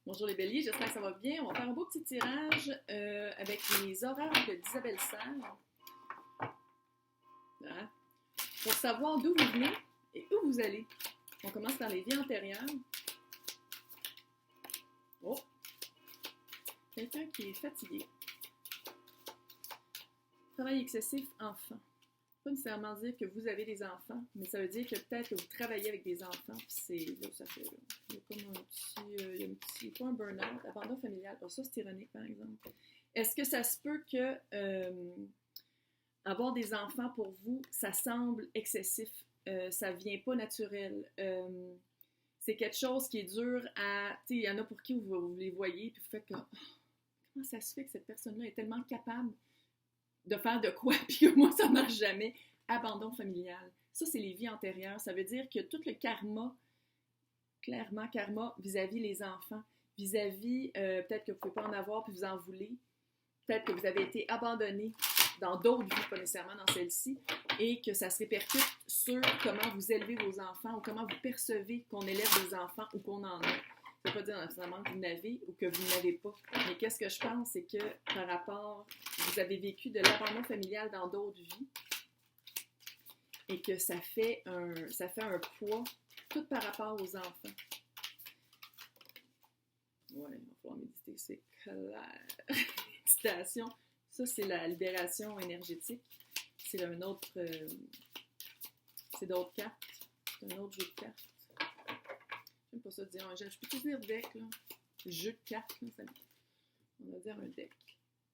Bonjour les béliers, j'espère que ça va bien. On va faire un beau petit tirage avec les oracles d'Isabelle Serre. Voilà. Pour savoir d'où vous venez et où vous allez. On commence par les vies antérieures. Oh! Quelqu'un qui est fatigué. Travail excessif, enfant. Pas nécessairement dire que vous avez des enfants, mais ça veut dire que peut-être que vous travaillez avec des enfants, puis c'est là, ça fait, il y a comme un petit, il y a un petit, pas un burn-out, abandon familial. Alors ça, c'est ironique, par exemple. Est-ce que ça se peut que avoir des enfants pour vous, ça semble excessif, ça vient pas naturel, c'est quelque chose qui est dur à, tu sais, il y en a pour qui vous les voyez, puis vous faites comme, oh, comment ça se fait que cette personne-là est tellement capable de faire de quoi, puis que moi, ça marche jamais. Abandon familial. Ça, c'est les vies antérieures. Ça veut dire que tout le karma, clairement, karma vis-à-vis les enfants, vis-à-vis, peut-être que vous ne pouvez pas en avoir, puis vous en voulez. Peut-être que vous avez été abandonné dans d'autres vies, pas nécessairement dans celle-ci, et que ça se répercute sur comment vous élevez vos enfants, ou comment vous percevez qu'on élève des enfants, ou qu'on en a. Ça ne veut pas dire nécessairement que vous n'avez ou que vous n'avez pas. Mais qu'est-ce que je pense, c'est que par rapport, vous avez vécu de l'abandon familial dans d'autres vies et que ça fait un poids tout par rapport aux enfants. Ouais, il va falloir méditer, c'est clair. Méditation, ça c'est la libération énergétique. C'est un autre, c'est d'autres cartes. C'est un autre jeu de cartes. J'aime pas ça dire, je peux tout dire deck, là. Jeu de cartes, là, on va dire un deck.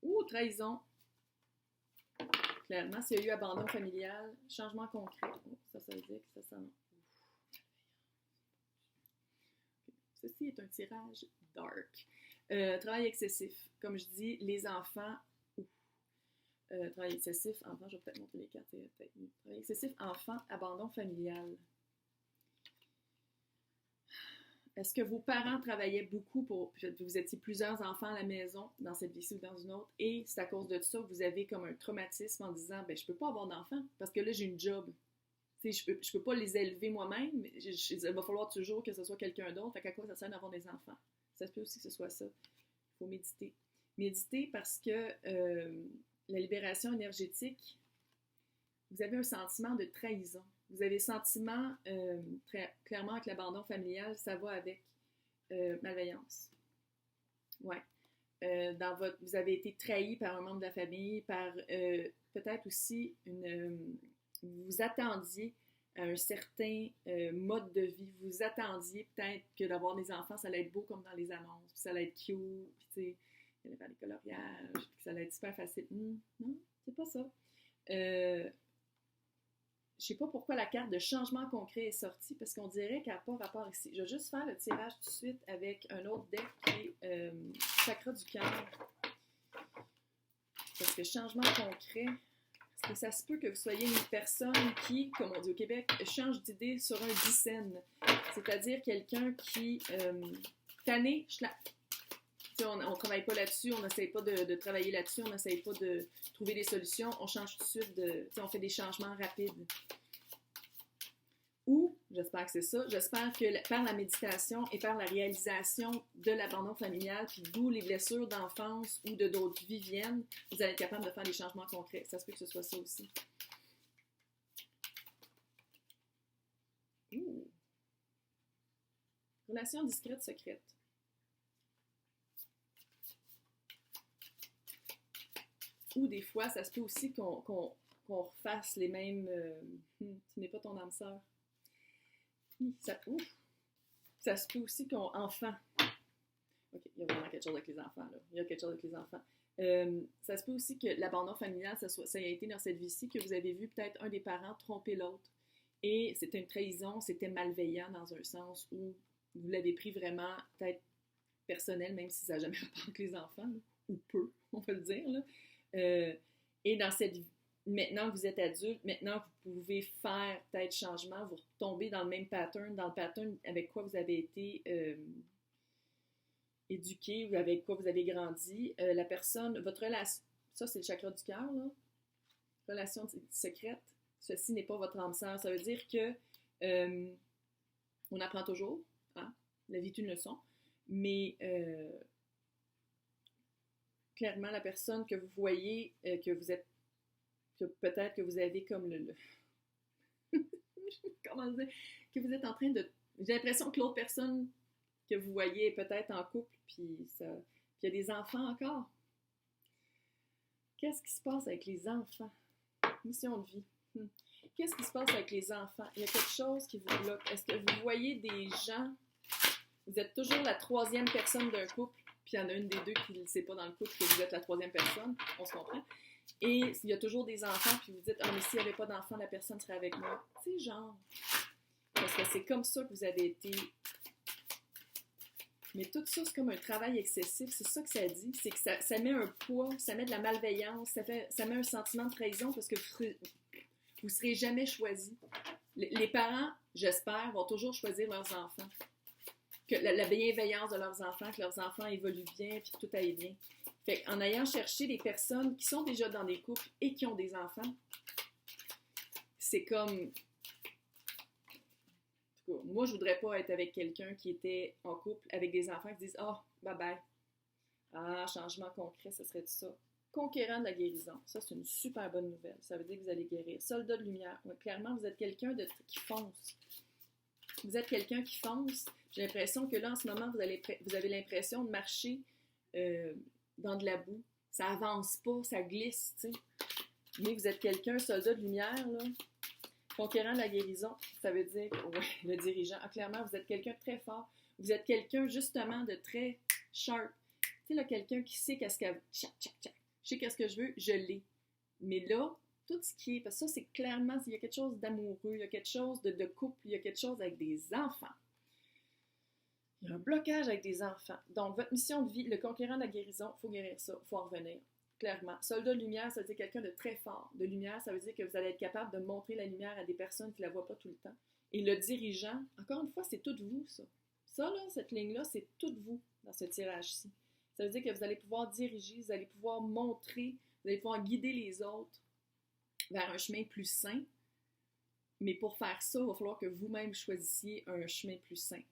Ouh, trahison. Clairement, s'il y a eu abandon familial, changement concret. Oh, ça veut dire que ça sent... Ceci est un tirage dark. Travail excessif. Comme je dis, les enfants... travail excessif, enfant, je vais peut-être montrer les cartes. Travail excessif, enfant, abandon familial. Est-ce que vos parents travaillaient beaucoup pour... Vous étiez plusieurs enfants à la maison, dans cette vie-ci ou dans une autre, et c'est à cause de ça que vous avez comme un traumatisme en disant « ben je peux pas avoir d'enfants parce que là, j'ai une job. Je peux pas les élever moi-même. Il va falloir toujours que ce soit quelqu'un d'autre. Fait qu'à quoi ça sert d'avoir des enfants? » Ça se peut aussi que ce soit ça. Il faut méditer. Méditer parce que la libération énergétique, vous avez un sentiment de trahison. Vous avez le sentiment, très clairement, avec l'abandon familial, ça va avec malveillance. Ouais. Vous avez été trahi par un membre de la famille, par peut-être aussi vous attendiez à un certain mode de vie. Vous attendiez peut-être que d'avoir des enfants, ça allait être beau comme dans les annonces, puis ça allait être cute, puis tu sais, il allait faire des coloriages, puis ça allait être super facile. Non, c'est pas ça. Je sais pas pourquoi la carte de changement concret est sortie, parce qu'on dirait qu'elle n'a pas rapport ici. Je vais juste faire le tirage tout de suite avec un autre deck qui est Chakra du cœur. Parce que changement concret, parce que ça se peut que vous soyez une personne qui, comme on dit au Québec, change d'idée sur un dixaine. C'est-à-dire quelqu'un qui, tanné, on ne travaille pas là-dessus, on n'essaye pas de travailler là-dessus, on n'essaye pas de trouver des solutions, on change tout de suite, on fait des changements rapides. Ou, j'espère que c'est ça, j'espère que par la méditation et par la réalisation de l'abandon familial, puis d'où les blessures d'enfance ou de d'autres vies viennent, vous allez être capable de faire des changements concrets. Ça se peut que ce soit ça aussi. Ouh. Relation discrète, secrète. Ou des fois, ça se peut aussi qu'on refasse les mêmes... tu n'es pas ton âme sœur. Ça se peut aussi qu'on... Enfant. OK, il y a vraiment quelque chose avec les enfants, là. Il y a quelque chose avec les enfants. Ça se peut aussi que l'abandon familial, ça ait été dans cette vie-ci, que vous avez vu peut-être un des parents tromper l'autre. Et c'était une trahison, c'était malveillant dans un sens où vous l'avez pris vraiment, peut-être personnel, même si ça n'a jamais rapport avec les enfants, là, ou peu, on peut le dire, là. Et dans cette maintenant que vous êtes adulte, maintenant vous pouvez faire peut-être changement, vous retombez dans le même pattern, dans le pattern avec quoi vous avez été éduqué, ou avec quoi vous avez grandi. La personne, votre relation, ça c'est le chakra du cœur, là. Relation secrète, ceci n'est pas votre âme sœur. Ça veut dire que on apprend toujours, hein? La vie est une leçon. Mais clairement, la personne que vous voyez, que vous êtes, que peut-être que vous avez comme comment dire, que vous êtes en train de... J'ai l'impression que l'autre personne que vous voyez est peut-être en couple, puis il y a des enfants encore. Qu'est-ce qui se passe avec les enfants? Mission de vie. Qu'est-ce qui se passe avec les enfants? Il y a quelque chose qui vous bloque. Est-ce que vous voyez des gens... Vous êtes toujours la troisième personne d'un couple, puis il y en a une des deux qui ne sait pas dans le couple que vous êtes la troisième personne, on se comprend. Et il y a toujours des enfants, puis vous dites, ah, mais s'il n'y avait pas d'enfants, la personne serait avec moi. C'est genre. Parce que c'est comme ça que vous avez été. Mais tout ça, c'est comme un travail excessif. C'est ça que ça dit. C'est que ça met un poids, ça met de la malveillance, ça met un sentiment de trahison parce que vous ne serez jamais choisi. Les parents, j'espère, vont toujours choisir leurs enfants. Que la bienveillance de leurs enfants, que leurs enfants évoluent bien, puis que tout aille bien. Fait qu'en ayant cherché des personnes qui sont déjà dans des couples et qui ont des enfants, c'est comme... En tout cas, moi, je voudrais pas être avec quelqu'un qui était en couple avec des enfants qui disent « Ah, bye bye. Ah, changement concret, ce serait ça. » Conquérant de la guérison. Ça, c'est une super bonne nouvelle. Ça veut dire que vous allez guérir. Soldat de lumière. Ouais, clairement, vous êtes quelqu'un qui fonce. Vous êtes quelqu'un qui fonce. J'ai l'impression que là, en ce moment, vous avez l'impression de marcher dans de la boue. Ça avance pas, ça glisse, tu sais. Mais vous êtes quelqu'un, soldat de lumière, là. Conquérant de la guérison, ça veut dire, ouais, le dirigeant. Ah, clairement, vous êtes quelqu'un de très fort. Vous êtes quelqu'un, justement, de très sharp. Tu sais, là, quelqu'un qui sait qu'est-ce qu'elle... Tchac, tchac, tchac. Je sais qu'est-ce que je veux, je l'ai. Mais là, tout ce qui est... Parce que ça, c'est clairement... Il y a quelque chose d'amoureux, il y a quelque chose de couple, il y a quelque chose avec des enfants. Il y a un blocage avec des enfants. Donc, votre mission de vie, le conquérant de la guérison, il faut guérir ça, il faut en revenir. Clairement. Soldat de lumière, ça veut dire quelqu'un de très fort. De lumière, ça veut dire que vous allez être capable de montrer la lumière à des personnes qui ne la voient pas tout le temps. Et le dirigeant, encore une fois, c'est tout vous, ça. Ça, là, cette ligne-là, c'est tout vous dans ce tirage-ci. Ça veut dire que vous allez pouvoir diriger, vous allez pouvoir montrer, vous allez pouvoir guider les autres vers un chemin plus sain. Mais pour faire ça, il va falloir que vous-même choisissiez un chemin plus sain.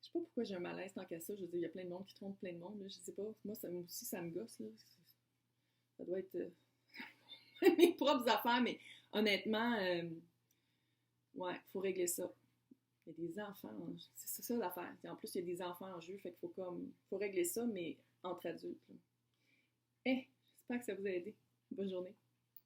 Je sais pas pourquoi j'ai un malaise tant qu'à ça. Je veux dire, il y a plein de monde qui trompe plein de monde. Là. Je sais pas. Moi aussi, ça me gosse. Là. Ça doit être mes propres affaires, mais honnêtement, ouais, il faut régler ça. Il y a des enfants. C'est ça l'affaire. En plus, il y a des enfants en jeu. Fait qu'il faut régler ça, mais entre adultes. J'espère que ça vous a aidé. Bonne journée.